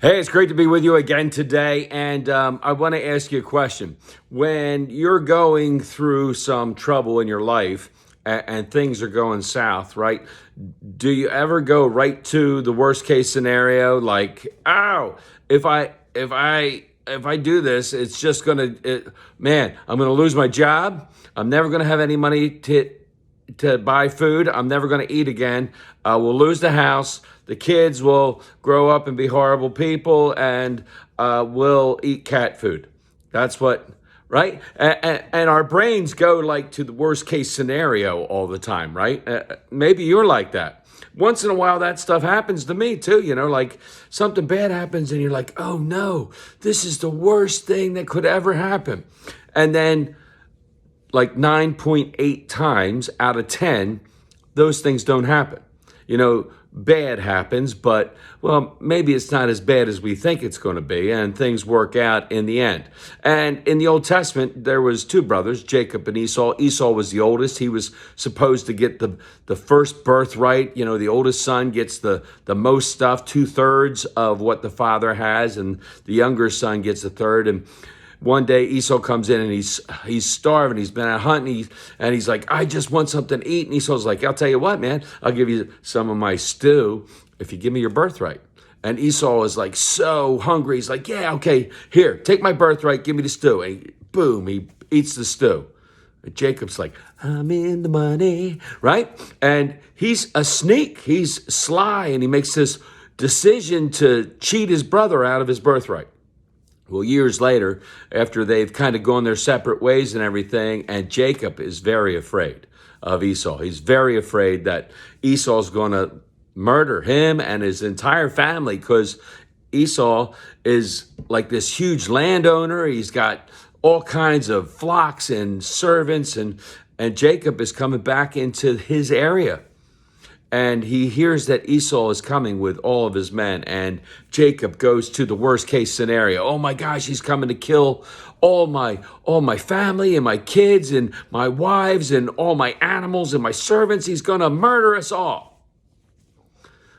Hey, it's great to be with you again today. And I want to ask you a question. When you're going through some trouble in your life and things are going south, right? Do you ever go right to the worst case scenario? Like, oh, if I do this, it's just man, I'm gonna lose my job. I'm never gonna have any money to buy food. I'm never going to eat again. We'll lose the house. The kids will grow up and be horrible people, and we'll eat cat food. That's what, right? And our brains go like to the worst case scenario all the time, right? Maybe you're like that. Once in a while, that stuff happens to me too. Like something bad happens, and you're like, oh no, this is the worst thing that could ever happen. And then like 9.8 times out of 10, those things don't happen. Bad happens, but well, maybe it's not as bad as we think it's going to be, and things work out in the end. And in the Old Testament, there was two brothers, Jacob and Esau. Esau was the oldest. He was supposed to get the first birthright. The oldest son gets the most stuff, 2/3 of what the father has, and the younger son gets a third. And one day Esau comes in and he's starving. He's been out hunting, and he's like, I just want something to eat. And Esau's like, I'll tell you what, man, I'll give you some of my stew if you give me your birthright. And Esau is like so hungry. He's like, yeah, okay, here, take my birthright, give me the stew. And boom, he eats the stew. And Jacob's like, I'm in the money, right? And he's a sneak. He's sly, and he makes this decision to cheat his brother out of his birthright. Well, years later, after they've kind of gone their separate ways and everything, and Jacob is very afraid of Esau. He's very afraid that Esau's going to murder him and his entire family, because Esau is like this huge landowner. He's got all kinds of flocks and servants, and Jacob is coming back into his area. And he hears that Esau is coming with all of his men, and Jacob goes to the worst case scenario. Oh my gosh, he's coming to kill all my family and my kids and my wives and all my animals and my servants. He's going to murder us all.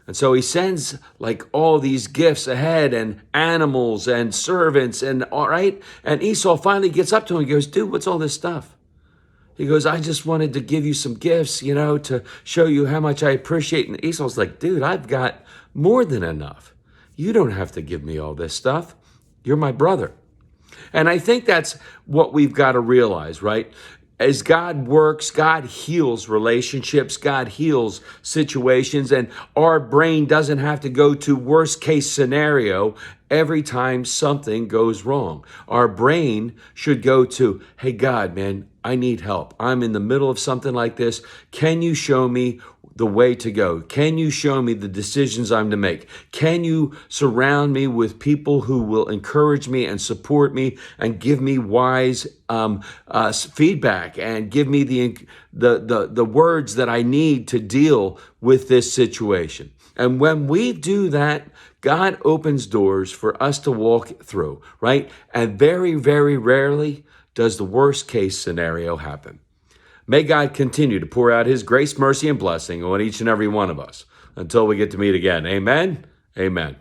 And so he sends like all these gifts ahead, and animals and servants, and all right. And Esau finally gets up to him and goes, dude, what's all this stuff? He goes, I just wanted to give you some gifts, to show you how much I appreciate. And Esau's like, dude, I've got more than enough. You don't have to give me all this stuff. You're my brother. And I think that's what we've got to realize, right? As God works, God heals relationships, God heals situations, and our brain doesn't have to go to worst case scenario every time something goes wrong. Our brain should go to, hey, God, man, I need help. I'm in the middle of something like this. Can you show me the way to go? Can you show me the decisions I'm to make? Can you surround me with people who will encourage me and support me and give me wise feedback and give me the words that I need to deal with this situation? And when we do that, God opens doors for us to walk through, right? And very, very rarely does the worst case scenario happen. May God continue to pour out his grace, mercy, and blessing on each and every one of us until we get to meet again. Amen. Amen.